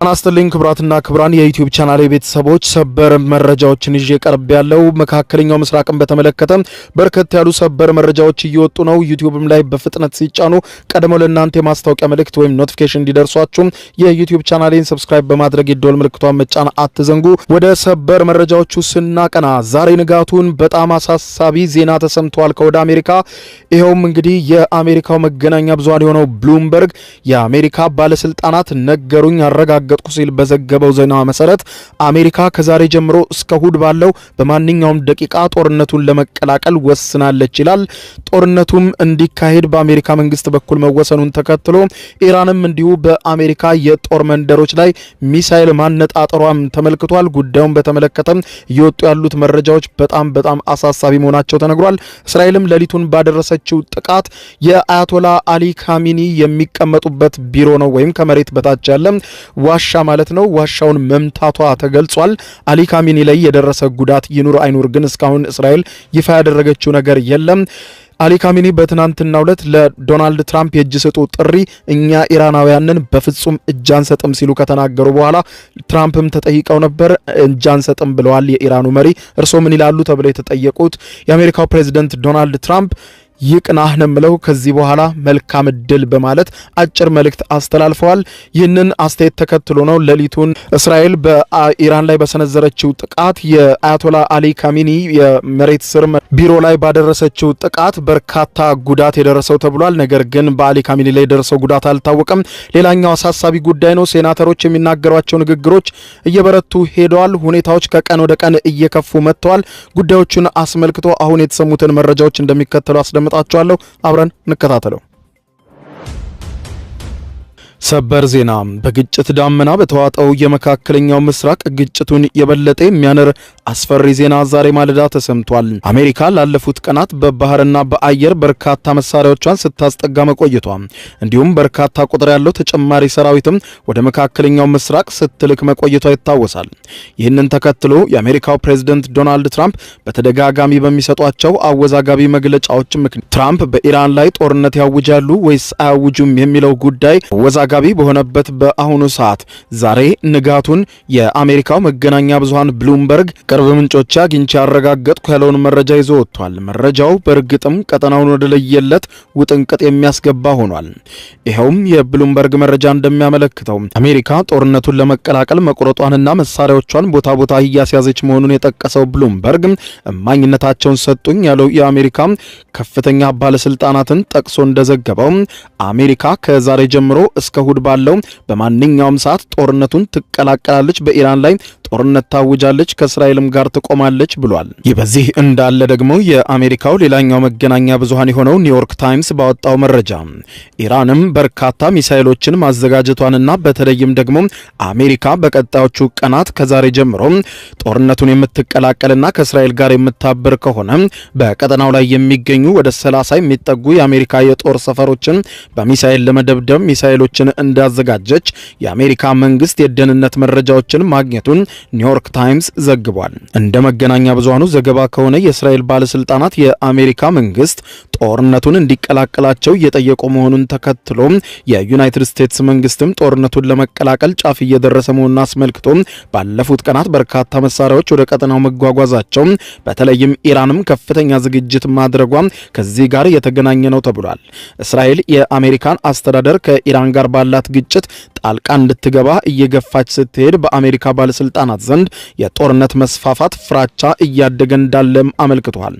ጤና ይስጥልኝ ክብራትና ክብራን የዩቲዩብ ቻናሌ ቤተሰቦች ሰበር መረጃዎችን ይዤ ቀርብ ያለው መካከለኛው ምስራቅን በተመለከተ በርከት ያሉ ሰበር መረጃዎች እየወጡ ነው። ዩቲዩብም ላይ በፍጥነት ሲጫኑ ቀድሞ ለእናንተ የማስታወቂያ መልእክት ወይም ኖቲፊኬሽን እንዲደርሷችሁ የዩቲዩብ ቻናሌን ሰብስክራይብ በማድረግ የደወል ምልክቷን መጫን አትዘንጉ። ወደ ሰበር መረጃዎቹ ስናቀና ዛሬ ንጋቱን በጣም አሳሳቢ ዜና ተሰምቷል ከወደ አሜሪካ። ይሄውም እንግዲህ የአሜሪካው መገናኛ ብዙሃን የሆነው ብሉምበርግ የአሜሪካ ባለስልጣናት ነገሩኝ አረጋገጥኩ ሲል በዘገበው ዜና መሰረት አሜሪካ ከዛሬ ጀምሮ እስከ እሁድ ባለው በማንኛውም ደቂቃ ጦርነቱን ለመቀላቀል ወስናለች ይላል። ጦርነቱም እንዲካሄድ በአሜሪካ መንግስት በኩል መወሰኑን ተከትሎ ኢራንም እንዲሁ በአሜሪካ የጦር መንደሮች ላይ ሚሳኤል ማነጣጠሯም ተመልክቷል። ጉዳዩን በተመለከተ እየወጡ ያሉት መረጃዎች በጣም አሳሳቢ መሆናቸው ተነግሯል። እስራኤልም ሌሊቱን ባደረሰችው ጥቃት የአያቶላ አሊ ካሚኒ የሚቀመጡበት ቢሮ ነው ወይም ከመሬት በታች ያለ ዋሻ ማለት ነው። ዋሻውን መምታቷ ተገልጿል። አሊ ካሚኒ ላይ የደረሰ ጉዳት ይኑር አይኑር ግን እስካሁን እስራኤል ይፋ ያደረገችው ነገር የለም። አሊ ካሚኒ በትናንትናው ዕለት ለዶናልድ ትራምፕ የእጅ ስጡ ጥሪ እኛ ኢራናውያንን በፍጹም እጅ አንሰጥም ሲሉ ከተናገሩ በኋላ ትራምፕም ተጠይቀው ነበር። እጅ አንሰጥም ብለዋል የኢራኑ መሪ። እርስዎ ምን ይላሉ ተብለው የተጠየቁት የአሜሪካው ፕሬዝዳንት ዶናልድ ትራምፕ ይቅናህ ነው ብለው ከዚህ በኋላ መልካም እድል በማለት አጭር መልእክት አስተላልፈዋል። ይህንን አስተያየት ተከትሎ ነው ሌሊቱን እስራኤል በኢራን ላይ በሰነዘረችው ጥቃት የአያቶላ አሊ ካሚኒ የመሬት ስር ቢሮ ላይ ባደረሰችው ጥቃት በርካታ ጉዳት የደረሰው ተብሏል። ነገር ግን በአሊ ካሚኒ ላይ የደረሰው ጉዳት አልታወቀም። ሌላኛው አሳሳቢ ጉዳይ ነው። ሴናተሮች የሚናገሯቸው ንግግሮች እየበረቱ ሄደዋል። ሁኔታዎች ከቀን ወደ ቀን እየከፉ መጥተዋል። ጉዳዮቹን አስመልክቶ አሁን የተሰሙትን መረጃዎች እንደሚከተለው አስደምጣችኋለሁ። አብረን እንከታተለው። ሰበር ዜና። በግጭት ዳመና በተዋጠው የመካከለኛው ምስራቅ ግጭቱን የበለጠ የሚያነር አስፈሪ ዜና ዛሬ ማለዳ ተሰምቷል። አሜሪካ ላለፉት ቀናት በባህርና በአየር በርካታ መሳሪያዎቿን ስታስጠጋ መቆየቷ እንዲሁም በርካታ ቁጥር ያለው ተጨማሪ ሰራዊትም ወደ መካከለኛው ምስራቅ ስትልክ መቆየቷ ይታወሳል። ይህንን ተከትሎ የአሜሪካው ፕሬዝዳንት ዶናልድ ትራምፕ በተደጋጋሚ በሚሰጧቸው አወዛጋቢ መግለጫዎች ምክንያት ትራምፕ በኢራን ላይ ጦርነት ያውጃሉ ወይስ አያውጁም የሚለው ጉዳይ ጋቢ በሆነበት በአሁኑ ሰዓት ዛሬ ንጋቱን የአሜሪካው መገናኛ ብዙሃን ብሉምበርግ ቅርብ ምንጮች አግኝቼ ያረጋገጥኩ ያለውን መረጃ ይዞ ወጥቷል። መረጃው በእርግጥም ቀጠናውን ወደ ለየለት ውጥንቅጥ የሚያስገባ ሆኗል። ይኸውም የብሉምበርግ መረጃ እንደሚያመለክተው አሜሪካ ጦርነቱን ለመቀላቀል መቁረጧንና መሳሪያዎቿን ቦታ እያስያዘች መሆኑን የጠቀሰው ብሉምበርግ እማኝነታቸውን ሰጡኝ ያለው የአሜሪካ ከፍተኛ ባለስልጣናትን ጠቅሶ እንደዘገበው አሜሪካ ከዛሬ ጀምሮ እስከ እሁድ ባለው በማንኛውም ሰዓት ጦርነቱን ትቀላቀላለች፣ በኢራን ላይ ጦርነት ታውጃለች፣ ከእስራኤልም ጋር ትቆማለች ብሏል። ይህ በዚህ እንዳለ ደግሞ የአሜሪካው ሌላኛው መገናኛ ብዙሃን የሆነው ኒውዮርክ ታይምስ ባወጣው መረጃ ኢራንም በርካታ ሚሳኤሎችን ማዘጋጀቷንና በተለይም ደግሞ አሜሪካ በቀጣዮቹ ቀናት ከዛሬ ጀምሮ ጦርነቱን የምትቀላቀልና ከእስራኤል ጋር የምታብር ከሆነ በቀጠናው ላይ የሚገኙ ወደ 30 የሚጠጉ የአሜሪካ የጦር ሰፈሮችን በሚሳኤል ለመደብደብ ሚሳኤሎችን እንዳዘጋጀች የአሜሪካ መንግስት የደህንነት መረጃዎችን ማግኘቱን ኒውዮርክ ታይምስ ዘግቧል። እንደ መገናኛ ብዙሃኑ ዘገባ ከሆነ የእስራኤል ባለስልጣናት የአሜሪካ መንግስት ጦርነቱን እንዲቀላቀላቸው እየጠየቁ መሆኑን ተከትሎ የዩናይትድ ስቴትስ መንግስትም ጦርነቱን ለመቀላቀል ጫፍ እየደረሰ መሆኑን አስመልክቶ ባለፉት ቀናት በርካታ መሳሪያዎች ወደ ቀጠናው መጓጓዛቸው በተለይም ኢራንም ከፍተኛ ዝግጅት ማድረጓ ከዚህ ጋር የተገናኘ ነው ተብሏል። እስራኤል የአሜሪካን አስተዳደር ከኢራን ጋር ባላት ግጭት ጣልቃ እንድትገባ እየገፋች ስትሄድ በአሜሪካ ባለስልጣናት ዘንድ የጦርነት መስፋፋት ፍራቻ እያደገ እንዳለም አመልክቷል።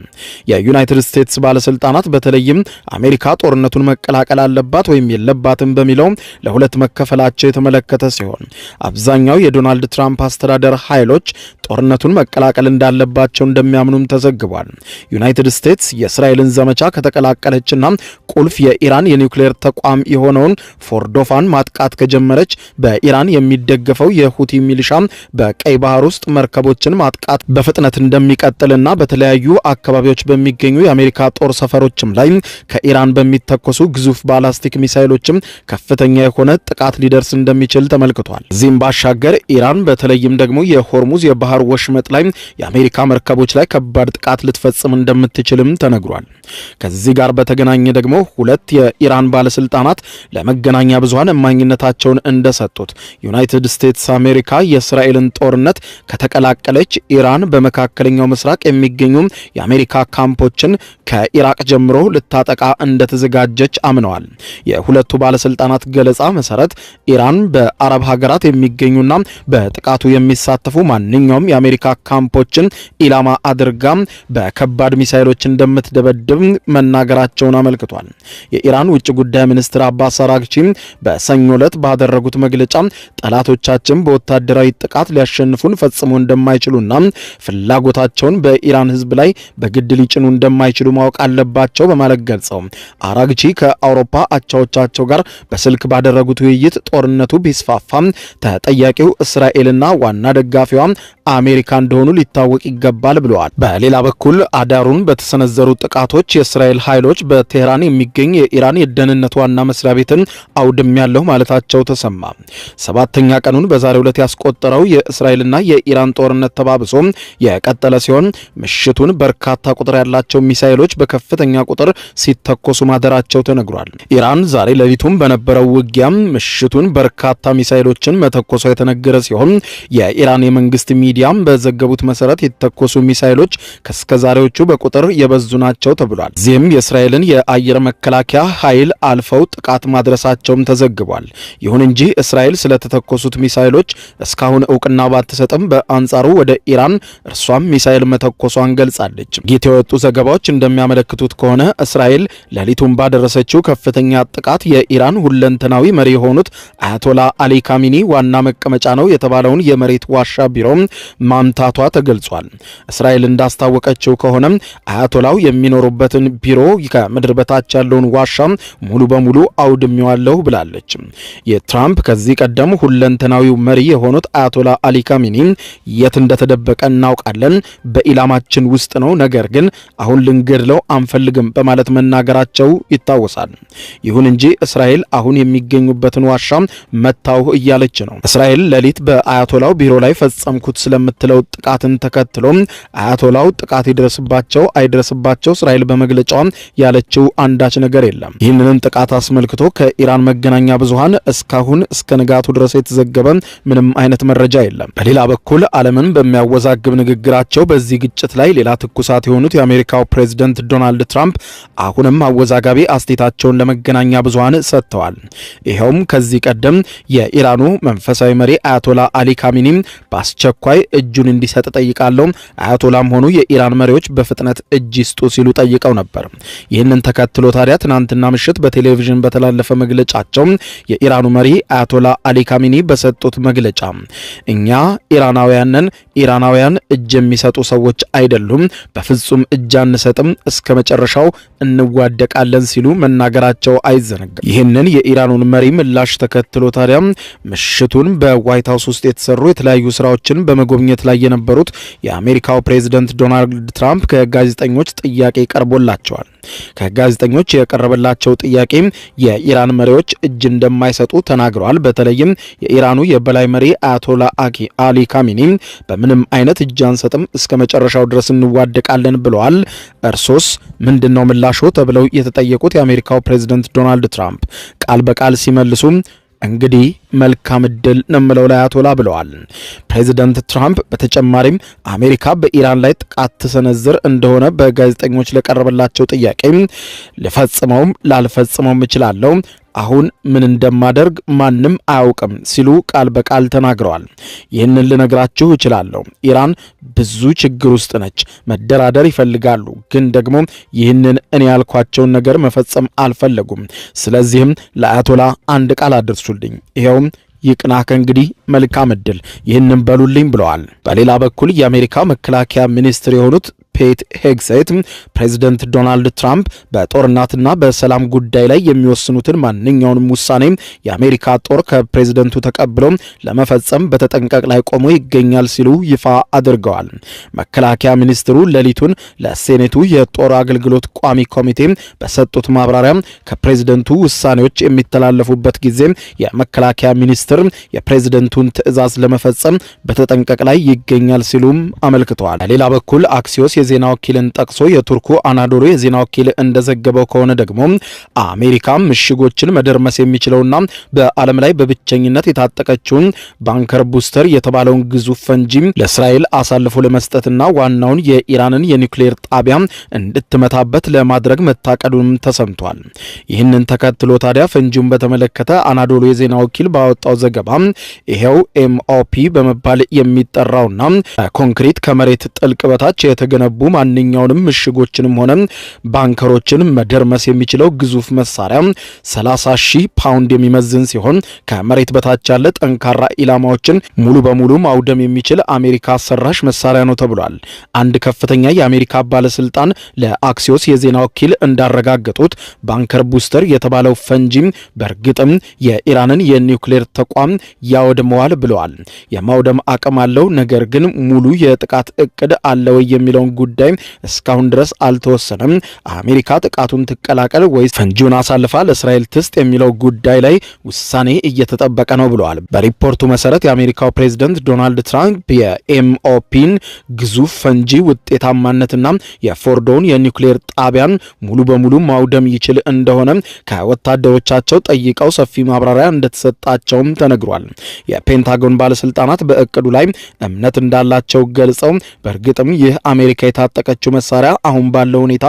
የዩናይትድ ስቴትስ ባለስልጣናት በተለይም አሜሪካ ጦርነቱን መቀላቀል አለባት ወይም የለባትም በሚለው ለሁለት መከፈላቸው የተመለከተ ሲሆን አብዛኛው የዶናልድ ትራምፕ አስተዳደር ኃይሎች ጦርነቱን መቀላቀል እንዳለባቸው እንደሚያምኑም ተዘግቧል። ዩናይትድ ስቴትስ የእስራኤልን ዘመቻ ከተቀላቀለችና ቁልፍ የኢራን የኒውክሌር ተቋም የሆነውን ፎርዶፋን ማጥቃት ከጀመረች በኢራን የሚደገፈው የሁቲ ሚሊሻ በቀይ ባህር ውስጥ መርከቦችን ማጥቃት በፍጥነት እንደሚቀጥልና በተለያዩ አካባቢዎች በሚገኙ የአሜሪካ ጦር ሰፈሮችም ላይ ከኢራን በሚተኮሱ ግዙፍ ባላስቲክ ሚሳኤሎችም ከፍተኛ የሆነ ጥቃት ሊደርስ እንደሚችል ተመልክቷል። እዚህም ባሻገር ኢራን በተለይም ደግሞ የሆርሙዝ የባህር ባህር ወሽመጥ ላይ የአሜሪካ መርከቦች ላይ ከባድ ጥቃት ልትፈጽም እንደምትችልም ተነግሯል። ከዚህ ጋር በተገናኘ ደግሞ ሁለት የኢራን ባለስልጣናት ለመገናኛ ብዙሃን እማኝነታቸውን እንደሰጡት ዩናይትድ ስቴትስ አሜሪካ የእስራኤልን ጦርነት ከተቀላቀለች ኢራን በመካከለኛው ምስራቅ የሚገኙ የአሜሪካ ካምፖችን ከኢራቅ ጀምሮ ልታጠቃ እንደተዘጋጀች አምነዋል። የሁለቱ ባለስልጣናት ገለጻ መሰረት ኢራን በአረብ ሀገራት የሚገኙና በጥቃቱ የሚሳተፉ ማንኛውም የአሜሪካ ካምፖችን ኢላማ አድርጋ በከባድ ሚሳኤሎች እንደምትደበድብ መናገራቸውን አመልክቷል። የኢራን ውጭ ጉዳይ ሚኒስትር አባስ አራግቺ በሰኞ ዕለት ባደረጉት መግለጫ ጠላቶቻችን በወታደራዊ ጥቃት ሊያሸንፉን ፈጽሞ እንደማይችሉና ፍላጎታቸውን በኢራን ሕዝብ ላይ በግድ ሊጭኑ እንደማይችሉ ማወቅ አለባቸው በማለት ገልጸው አራግቺ ከአውሮፓ አቻዎቻቸው ጋር በስልክ ባደረጉት ውይይት ጦርነቱ ቢስፋፋም ተጠያቂው እስራኤልና ዋና ደጋፊዋ አሜሪካ እንደሆኑ ሊታወቅ ይገባል ብለዋል። በሌላ በኩል አዳሩን በተሰነዘሩ ጥቃቶች የእስራኤል ኃይሎች በቴህራን የሚገኝ የኢራን የደህንነት ዋና መስሪያ ቤትን አውድሜያለሁ ማለታቸው ተሰማ። ሰባተኛ ቀኑን በዛሬው ዕለት ያስቆጠረው የእስራኤልና የኢራን ጦርነት ተባብሶ የቀጠለ ሲሆን ምሽቱን በርካታ ቁጥር ያላቸው ሚሳኤሎች በከፍተኛ ቁጥር ሲተኮሱ ማደራቸው ተነግሯል። ኢራን ዛሬ ሌሊቱን በነበረው ውጊያ ምሽቱን በርካታ ሚሳኤሎችን መተኮሷ የተነገረ ሲሆን የኢራን የመንግስት ሚዲያም በዘገቡት መሰረት የተተኮሱ ሚሳኤሎች ከስከዛሬዎቹ በቁጥር የበዙ ናቸው ተብሏል። እዚህም የእስራኤልን የአየር መከላከያ ኃይል አልፈው ጥቃት ማድረሳቸውም ተዘግቧል። ይሁን እንጂ እስራኤል ስለተተኮሱት ሚሳኤሎች እስካሁን እውቅና ባትሰጥም በአንጻሩ ወደ ኢራን እርሷም ሚሳኤል መተኮሷን ገልጻለች። ጌት የወጡ ዘገባዎች እንደሚያመለክቱት ከሆነ እስራኤል ሌሊቱን ባደረሰችው ከፍተኛ ጥቃት የኢራን ሁለንተናዊ መሪ የሆኑት አያቶላ አሊ ካሚኒ ዋና መቀመጫ ነው የተባለውን የመሬት ዋሻ ቢሮ ማምታቷ ተገልጿል። እስራኤል እንዳስታወቀችው ከሆነ አያቶላው የሚኖሩበትን ቢሮ ከምድር በታች ያለውን ዋሻ ሙሉ በሙሉ አውድሜዋለሁ ብላለች። የትራምፕ ከዚህ ቀደም ሁለንተናዊው መሪ የሆኑት አያቶላ አሊ ካሚኒ የት እንደተደበቀ እናውቃለን፣ በኢላማችን ውስጥ ነው፣ ነገር ግን አሁን ልንገድለው አንፈልግም በማለት መናገራቸው ይታወሳል። ይሁን እንጂ እስራኤል አሁን የሚገኙበትን ዋሻ መታው እያለች ነው። እስራኤል ሌሊት በአያቶላው ቢሮ ላይ ፈጸምኩት ስለምትለው ጥቃትን ተከትሎ አያቶላው ጥቃት ይድረስባቸው አይድረስባቸው እስራኤል በመግለጫዋ ያለችው አንዳች ነገር የለም። ይህንንም ጥቃት አስመልክቶ ከኢራን መገናኛ ብዙሃን እስካሁን እስከ ንጋቱ ድረስ የተዘገበ ምንም አይነት መረጃ የለም። በሌላ በኩል ዓለምን በሚያወዛግብ ንግግራቸው በዚህ ግጭት ላይ ሌላ ትኩሳት የሆኑት የአሜሪካው ፕሬዝዳንት ዶናልድ ትራምፕ አሁንም አወዛጋቢ አስተያየታቸውን ለመገናኛ ብዙሃን ሰጥተዋል። ይኸውም ከዚህ ቀደም የኢራኑ መንፈሳዊ መሪ አያቶላ አሊ ካሚኒ በአስቸኳይ እጁን እንዲሰጥ ጠይቃለሁ፣ አያቶላም ሆኑ የኢራን መሪዎች በፍጥነት እጅ ይስጡ ሲሉ ጠይቀው ነበር። ይህንን ተከትሎ ታዲያ ትናንትና ምሽት በቴሌቪዥን በተላለፈ መግለጫቸው የኢራኑ መሪ አያቶላ አሊ ካሚኒ በሰጡት መግለጫ እኛ ኢራናውያንን ኢራናውያን እጅ የሚሰጡ ሰዎች አይደሉም፣ በፍጹም እጅ አንሰጥም፣ እስከ መጨረሻው እንዋደቃለን ሲሉ መናገራቸው አይዘነጋም። ይህንን የኢራኑን መሪ ምላሽ ተከትሎ ታዲያ ምሽቱን በዋይት ሃውስ ውስጥ የተሰሩ የተለያዩ ስራዎችን በመጎብኘት ላይ የነበሩት የአሜሪካው ፕሬዝዳንት ዶናልድ ትራምፕ ከጋዜጠኞች ጥያቄ ቀርቦላቸዋል። ከጋዜጠኞች የቀረበላቸው ጥያቄ የኢራን መሪዎች እጅ እንደማይሰጡ ተናግረዋል። በተለይም የኢራኑ የበላይ መሪ አያቶላ አሊ ካሚኒ በምንም አይነት እጅ አንሰጥም፣ እስከ መጨረሻው ድረስ እንዋደቃለን ብለዋል። እርሶስ ምንድነው ምላሾ ተብለው የተጠየቁት የአሜሪካው ፕሬዝዳንት ዶናልድ ትራምፕ ቃል በቃል ሲመልሱ እንግዲህ መልካም እድል ነምለው ላይ አያቶላ ብለዋል። ፕሬዝዳንት ትራምፕ በተጨማሪም አሜሪካ በኢራን ላይ ጥቃት ተሰነዝር እንደሆነ በጋዜጠኞች ለቀረበላቸው ጥያቄ ልፈጽመውም ላልፈጽመውም እችላለሁ፣ አሁን ምን እንደማደርግ ማንም አያውቅም ሲሉ ቃል በቃል ተናግረዋል። ይህንን ልነግራችሁ እችላለሁ፣ ኢራን ብዙ ችግር ውስጥ ነች። መደራደር ይፈልጋሉ፣ ግን ደግሞ ይህንን እኔ ያልኳቸውን ነገር መፈጸም አልፈለጉም። ስለዚህም ለአያቶላ አንድ ቃል አድርሱልኝ፣ ይኸውም ይቅና ከእንግዲህ መልካም እድል፣ ይህንን በሉልኝ ብለዋል። በሌላ በኩል የአሜሪካ መከላከያ ሚኒስትር የሆኑት ፔት ሄግሴት ፕሬዚደንት ዶናልድ ትራምፕ በጦርነትና በሰላም ጉዳይ ላይ የሚወስኑትን ማንኛውንም ውሳኔ የአሜሪካ ጦር ከፕሬዚደንቱ ተቀብሎ ለመፈጸም በተጠንቀቅ ላይ ቆሞ ይገኛል ሲሉ ይፋ አድርገዋል። መከላከያ ሚኒስትሩ ሌሊቱን ለሴኔቱ የጦር አገልግሎት ቋሚ ኮሚቴ በሰጡት ማብራሪያ ከፕሬዚደንቱ ውሳኔዎች የሚተላለፉበት ጊዜ የመከላከያ ሚኒስትር የፕሬዚደንቱን ትዕዛዝ ለመፈጸም በተጠንቀቅ ላይ ይገኛል ሲሉም አመልክተዋል። በሌላ በኩል አክሲዮስ የዜና ወኪልን ጠቅሶ የቱርኩ አናዶሉ የዜና ወኪል እንደዘገበው ከሆነ ደግሞ አሜሪካ ምሽጎችን መደርመስ የሚችለውና በዓለም ላይ በብቸኝነት የታጠቀችውን ባንከር ቡስተር የተባለውን ግዙፍ ፈንጂ ለእስራኤል አሳልፎ ለመስጠትና ዋናውን የኢራንን የኒውክሌር ጣቢያ እንድትመታበት ለማድረግ መታቀዱንም ተሰምቷል። ይህንን ተከትሎ ታዲያ ፈንጂውን በተመለከተ አናዶሉ የዜና ወኪል ባወጣው ዘገባ ይሄው ኤምኦፒ በመባል የሚጠራውና ኮንክሪት ከመሬት ጥልቅ በታች የተገነቡ ማንኛውንም ምሽጎችንም ሆነ ባንከሮችን መደርመስ የሚችለው ግዙፍ መሳሪያ 30,000 ፓውንድ የሚመዝን ሲሆን ከመሬት በታች ያለ ጠንካራ ኢላማዎችን ሙሉ በሙሉ ማውደም የሚችል አሜሪካ ሰራሽ መሳሪያ ነው ተብሏል። አንድ ከፍተኛ የአሜሪካ ባለስልጣን ለአክሲዮስ የዜና ወኪል እንዳረጋገጡት ባንከር ቡስተር የተባለው ፈንጂ በእርግጥም የኢራንን የኒውክሌር ተቋም ያወድመዋል ብለዋል። የማውደም አቅም አለው፣ ነገር ግን ሙሉ የጥቃት እቅድ አለ ወይ የሚለውን ጉዳይ እስካሁን ድረስ አልተወሰነም። አሜሪካ ጥቃቱን ትቀላቀል ወይስ ፈንጂውን አሳልፋ ለእስራኤል ትስጥ የሚለው ጉዳይ ላይ ውሳኔ እየተጠበቀ ነው ብለዋል። በሪፖርቱ መሰረት የአሜሪካው ፕሬዝዳንት ዶናልድ ትራምፕ የኤምኦፒን ግዙፍ ፈንጂ ውጤታማነትና የፎርዶውን የኒውክሌር ጣቢያን ሙሉ በሙሉ ማውደም ይችል እንደሆነ ከወታደሮቻቸው ጠይቀው ሰፊ ማብራሪያ እንደተሰጣቸውም ተነግሯል። የፔንታጎን ባለስልጣናት በእቅዱ ላይ እምነት እንዳላቸው ገልጸው በእርግጥም ይህ አሜሪካ የታጠቀችው መሳሪያ አሁን ባለው ሁኔታ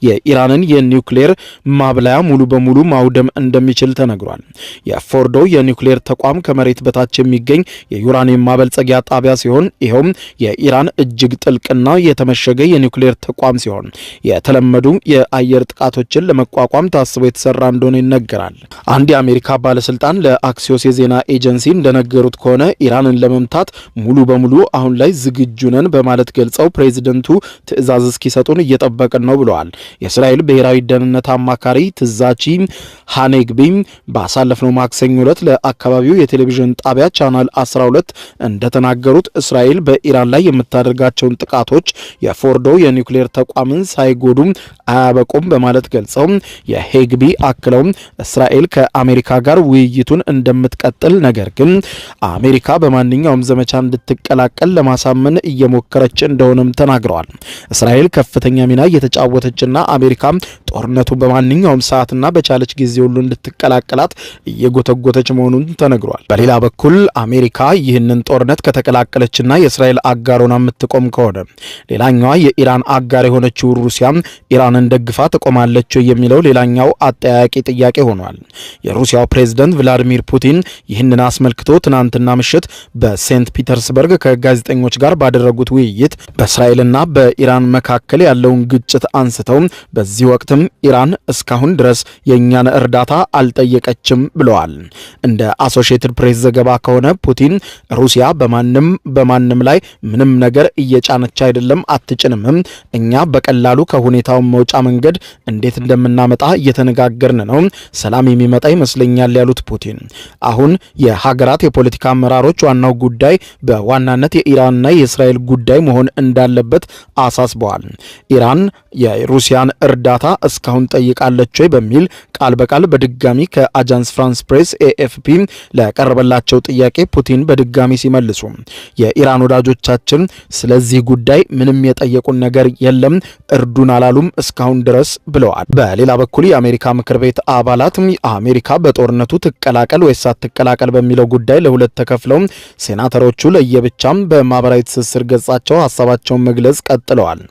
የኢራንን የኒውክሌር ማብላያ ሙሉ በሙሉ ማውደም እንደሚችል ተነግሯል። የፎርዶ የኒውክሌር ተቋም ከመሬት በታች የሚገኝ የዩራኒየም ማበልጸጊያ ጣቢያ ሲሆን ይኸውም የኢራን እጅግ ጥልቅና የተመሸገ የኒውክሌር ተቋም ሲሆን የተለመዱ የአየር ጥቃቶችን ለመቋቋም ታስቦ የተሰራ እንደሆነ ይነገራል። አንድ የአሜሪካ ባለስልጣን ለአክሲዮስ የዜና ኤጀንሲ እንደነገሩት ከሆነ ኢራንን ለመምታት ሙሉ በሙሉ አሁን ላይ ዝግጁ ነን በማለት ገልጸው ፕሬዚደንቱ ትዕዛዝ እስኪሰጡን እየጠበቅን ነው ብለዋል። የእስራኤል ብሔራዊ ደህንነት አማካሪ ትዛቺ ሃኔግቢ ባሳለፍነው ማክሰኞ ዕለት ለአካባቢው የቴሌቪዥን ጣቢያ ቻናል 12 እንደተናገሩት እስራኤል በኢራን ላይ የምታደርጋቸውን ጥቃቶች የፎርዶ የኒውክሌር ተቋምን ሳይጎዱ አያበቁም በማለት ገልጸው የሄግቢ አክለው እስራኤል ከአሜሪካ ጋር ውይይቱን እንደምትቀጥል፣ ነገር ግን አሜሪካ በማንኛውም ዘመቻ እንድትቀላቀል ለማሳመን እየሞከረች እንደሆነም ተናግረዋል። እስራኤል ከፍተኛ ሚና እየተጫወተችና አሜሪካ ጦርነቱ በማንኛውም ሰዓትና በቻለች ጊዜ ሁሉ እንድትቀላቀላት እየጎተጎተች መሆኑን ተነግሯል። በሌላ በኩል አሜሪካ ይህንን ጦርነት ከተቀላቀለችና የእስራኤል አጋሮና የምትቆም ከሆነ ሌላኛዋ የኢራን አጋር የሆነችው ሩሲያ ኢራንን ደግፋ ትቆማለች የሚለው ሌላኛው አጠያያቂ ጥያቄ ሆኗል። የሩሲያው ፕሬዝዳንት ቭላዲሚር ፑቲን ይህንን አስመልክቶ ትናንትና ምሽት በሴንት ፒተርስበርግ ከጋዜጠኞች ጋር ባደረጉት ውይይት በእስራኤልና በኢራን መካከል ያለውን ግጭት አንስተው በዚህ ወቅትም ኢራን እስካሁን ድረስ የእኛን እርዳታ አልጠየቀችም ብለዋል። እንደ አሶሺየትድ ፕሬስ ዘገባ ከሆነ ፑቲን ሩሲያ በማንም ላይ ምንም ነገር እየጫነች አይደለም፣ አትጭንምም። እኛ በቀላሉ ከሁኔታው መውጫ መንገድ እንዴት እንደምናመጣ እየተነጋገርን ነው። ሰላም የሚመጣ ይመስለኛል ያሉት ፑቲን አሁን የሀገራት የፖለቲካ አመራሮች ዋናው ጉዳይ በዋናነት የኢራንና የእስራኤል ጉዳይ መሆን እንዳለበት አሳስበዋል። ኢራን የሩሲያን እርዳታ እስካሁን ጠይቃለች ወይ በሚል ቃል በቃል በድጋሚ ከአጃንስ ፍራንስ ፕሬስ ኤኤፍፒ ለቀረበላቸው ጥያቄ ፑቲን በድጋሚ ሲመልሱ የኢራን ወዳጆቻችን ስለዚህ ጉዳይ ምንም የጠየቁን ነገር የለም፣ እርዱን አላሉም እስካሁን ድረስ ብለዋል። በሌላ በኩል የአሜሪካ ምክር ቤት አባላት አሜሪካ በጦርነቱ ትቀላቀል ወይስ አትቀላቀል በሚለው ጉዳይ ለሁለት ተከፍለው ሴናተሮቹ ለየብቻም በማህበራዊ ትስስር ገጻቸው ሀሳባቸውን መግለጽ ቀጥለዋል።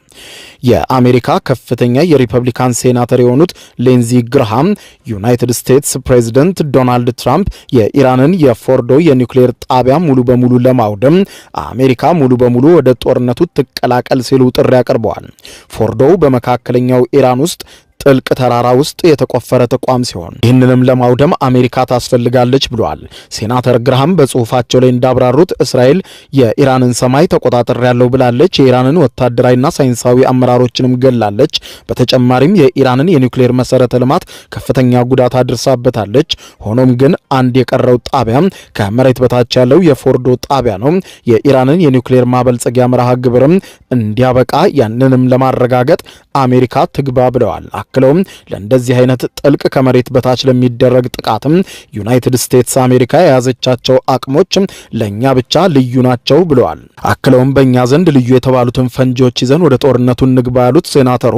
የአሜሪካ ከፍተኛ የሪፐብሊካን ሴናተር የሆኑት ሊንዚ ግርሃም ዩናይትድ ስቴትስ ፕሬዚደንት ዶናልድ ትራምፕ የኢራንን የፎርዶ የኒውክሌር ጣቢያ ሙሉ በሙሉ ለማውደም አሜሪካ ሙሉ በሙሉ ወደ ጦርነቱ ትቀላቀል ሲሉ ጥሪ አቅርበዋል። ፎርዶው በመካከለኛው ኢራን ውስጥ ጥልቅ ተራራ ውስጥ የተቆፈረ ተቋም ሲሆን ይህንንም ለማውደም አሜሪካ ታስፈልጋለች ብለዋል። ሴናተር ግራሃም በጽሁፋቸው ላይ እንዳብራሩት እስራኤል የኢራንን ሰማይ ተቆጣጥሬያለሁ ብላለች። የኢራንን ወታደራዊና ሳይንሳዊ አመራሮችንም ገላለች። በተጨማሪም የኢራንን የኒውክሌር መሰረተ ልማት ከፍተኛ ጉዳት አድርሳበታለች። ሆኖም ግን አንድ የቀረው ጣቢያ ከመሬት በታች ያለው የፎርዶ ጣቢያ ነው። የኢራንን የኒውክሌር ማበልጸጊያ መርሃ ግብርም እንዲያበቃ ያንንም ለማረጋገጥ አሜሪካ ትግባ ብለዋል። አክለውም ለእንደዚህ አይነት ጥልቅ ከመሬት በታች ለሚደረግ ጥቃትም ዩናይትድ ስቴትስ አሜሪካ የያዘቻቸው አቅሞች ለኛ ብቻ ልዩ ናቸው ብለዋል። አክለውም በእኛ ዘንድ ልዩ የተባሉትን ፈንጂዎች ይዘን ወደ ጦርነቱ እንግባ ያሉት ሴናተሩ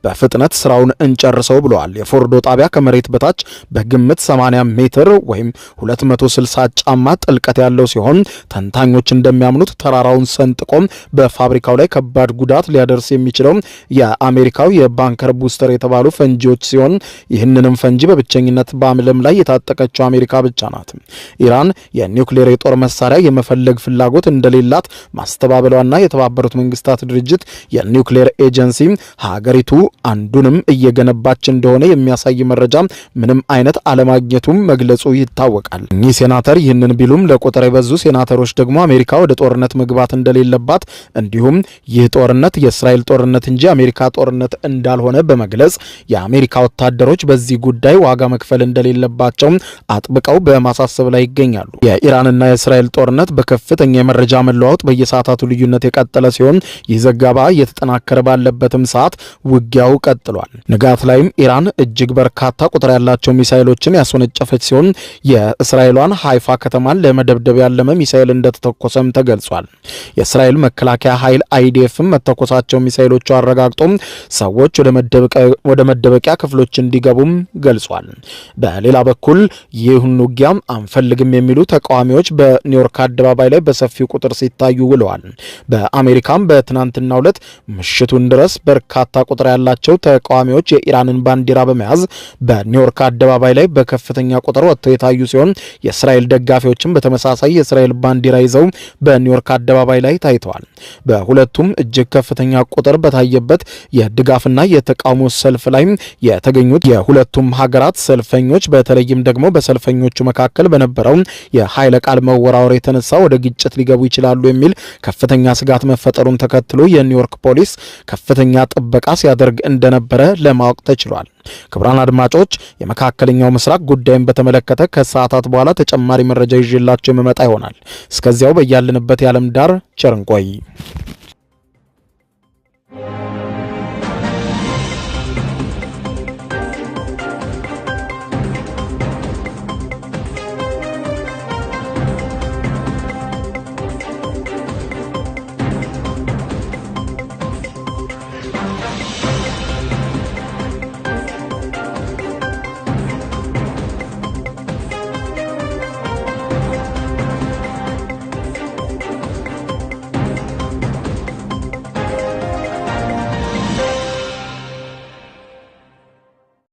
በፍጥነት ስራውን እንጨርሰው ብለዋል። የፎርዶ ጣቢያ ከመሬት በታች በግምት 80 ሜትር ወይም 260 ጫማ ጥልቀት ያለው ሲሆን ተንታኞች እንደሚያምኑት ተራራውን ሰንጥቆ በፋብሪካው ላይ ከባድ ጉዳት ሊያደርስ የሚችለው የአሜሪካው የባንከር ቡስተር የተባሉ ፈንጂዎች ሲሆን ይህንንም ፈንጂ በብቸኝነት በዓለም ላይ የታጠቀችው አሜሪካ ብቻ ናት። ኢራን የኒውክሌር የጦር መሳሪያ የመፈለግ ፍላጎት እንደሌላት ማስተባበሏና የተባበሩት መንግስታት ድርጅት የኒውክሌር ኤጀንሲ ሀገሪቱ አንዱንም እየገነባች እንደሆነ የሚያሳይ መረጃ ምንም አይነት አለማግኘቱም መግለጹ ይታወቃል። እኚህ ሴናተር ይህንን ቢሉም ለቁጥር የበዙ ሴናተሮች ደግሞ አሜሪካ ወደ ጦርነት መግባት እንደሌለባት እንዲሁም ይህ ጦርነት የእስራኤል ጦርነት እንጂ አሜሪካ ጦርነት እንዳልሆነ በመግለጽ የአሜሪካ ወታደሮች በዚህ ጉዳይ ዋጋ መክፈል እንደሌለባቸው አጥብቀው በማሳሰብ ላይ ይገኛሉ። የኢራንና የእስራኤል ጦርነት በከፍተኛ የመረጃ መለዋወጥ በየሰዓታቱ ልዩነት የቀጠለ ሲሆን ይህ ዘገባ እየተጠናከረ ባለበትም ሰዓት ውጊያው ቀጥሏል። ንጋት ላይም ኢራን እጅግ በርካታ ቁጥር ያላቸው ሚሳኤሎችን ያስወነጨፈች ሲሆን የእስራኤሏን ሃይፋ ከተማን ለመደብደብ ያለመ ሚሳኤል እንደተተኮሰም ተገልጿል። የእስራኤል መከላከያ ኃይል አይዲኤፍም መተኮሳቸው ሚሳኤሎቹ አረጋግጦ ሰዎች ወደ መደበቂያ ክፍሎች እንዲገቡም ገልጿል። በሌላ በኩል ይህን ውጊያ አንፈልግም የሚሉ ተቃዋሚዎች በኒውዮርክ አደባባይ ላይ በሰፊው ቁጥር ሲታዩ ውለዋል። በአሜሪካም በትናንትናው ዕለት ምሽቱን ድረስ በርካታ ቁጥር ያላቸው ተቃዋሚዎች የኢራንን ባንዲራ በመያዝ በኒውዮርክ አደባባይ ላይ በከፍተኛ ቁጥር ወጥተው የታዩ ሲሆን የእስራኤል ደጋፊዎችም በተመሳሳይ የእስራኤል ባንዲራ ይዘው በኒውዮርክ አደባባይ ላይ ታይተዋል። በሁለቱም እጅግ ከፍተኛ ቁጥር በታየበት የድጋፍና የተቃውሞ ሰልፍ ላይ የተገኙት የሁለቱም ሀገራት ሰልፈኞች በተለይም ደግሞ በሰልፈኞቹ መካከል በነበረው የኃይለ ቃል መወራወር የተነሳ ወደ ግጭት ሊገቡ ይችላሉ የሚል ከፍተኛ ስጋት መፈጠሩን ተከትሎ የኒውዮርክ ፖሊስ ከፍተኛ ጥበቃ ሲያደርግ እንደነበረ ለማወቅ ተችሏል። ክቡራን አድማጮች የመካከለኛው ምስራቅ ጉዳይን በተመለከተ ከሰዓታት በኋላ ተጨማሪ መረጃ ይዤላችሁ የመመጣ ይሆናል። እስከዚያው በያለንበት የዓለም ዳር ቸር እንቆይ።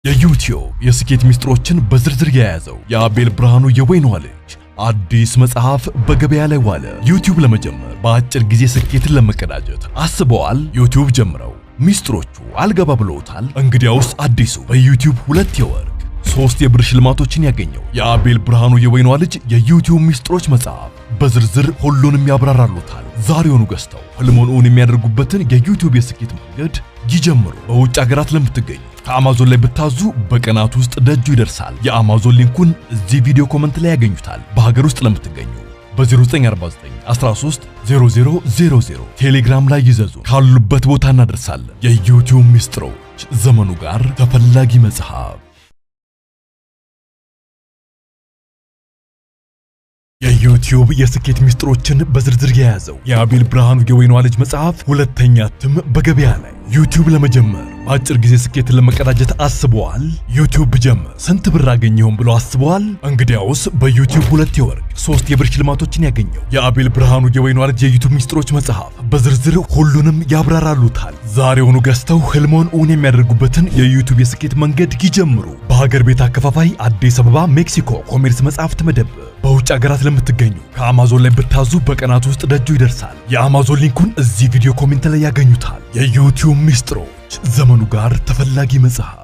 የዩቲዩብ የስኬት ሚስጥሮችን በዝርዝር የያዘው የአቤል ብርሃኑ የወይኗ ልጅ አዲስ መጽሐፍ በገበያ ላይ ዋለ። ዩቲዩብ ለመጀመር በአጭር ጊዜ ስኬትን ለመቀዳጀት አስበዋል? ዩቲዩብ ጀምረው ሚስጥሮቹ አልገባ ብለውታል? እንግዲያውስ አዲሱ በዩቲዩብ 2 የወርቅ 3 የብር ሽልማቶችን ያገኘው የአቤል ብርሃኑ የወይኗ ልጅ የዩቲዩብ ሚስጥሮች መጽሐፍ በዝርዝር ሁሉንም ያብራራሉታል። ዛሬውኑ ገዝተው ህልሞን እውን የሚያደርጉበትን የዩቲዩብ የስኬት መንገድ ይጀምሩ። በውጭ ሀገራት ለምትገኙ ከአማዞን ላይ ብታዙ በቀናት ውስጥ ደጁ ይደርሳል። የአማዞን ሊንኩን እዚህ ቪዲዮ ኮመንት ላይ ያገኙታል። በሀገር ውስጥ ለምትገኙ በ0949 13 0000 ቴሌግራም ላይ ይዘዙ። ካሉበት ቦታ እናደርሳለን። የዩቲዩብ ሚስጥሮች ዘመኑ ጋር ተፈላጊ መጽሐፍ። የዩቲዩብ የስኬት ሚስጥሮችን በዝርዝር የያዘው የአቤል ብርሃኑ የወይኗ ልጅ መጽሐፍ ሁለተኛ እትም በገበያ ላይ። ዩቲዩብ ለመጀመር በአጭር ጊዜ ስኬትን ለመቀዳጀት አስበዋል? ዩቲዩብ ብጀምር ስንት ብር አገኘሁም ብሎ አስበዋል? እንግዲያውስ በዩቲዩብ 2 የወርቅ 3 የብር ሽልማቶችን ያገኘው የአቤል ብርሃኑ የወይኗ ልጅ የዩቲዩብ ሚስጥሮች መጽሐፍ በዝርዝር ሁሉንም ያብራራሉታል። ዛሬውኑ ገዝተው ህልሞን እውን የሚያደርጉበትን የዩቲዩብ የስኬት መንገድ ይጀምሩ። በሀገር ቤት አከፋፋይ አዲስ አበባ ሜክሲኮ ኮሜርስ መጽሐፍት መደብር። በውጭ ሀገራት ለምትገኙ ከአማዞን ላይ ብታዙ በቀናት ውስጥ ደጁ ይደርሳል። የአማዞን ሊንኩን እዚህ ቪዲዮ ኮሜንት ላይ ያገኙታል። የዩቲዩብ ሚስጥሮች ዘመኑ ጋር ተፈላጊ መጽሐፍ።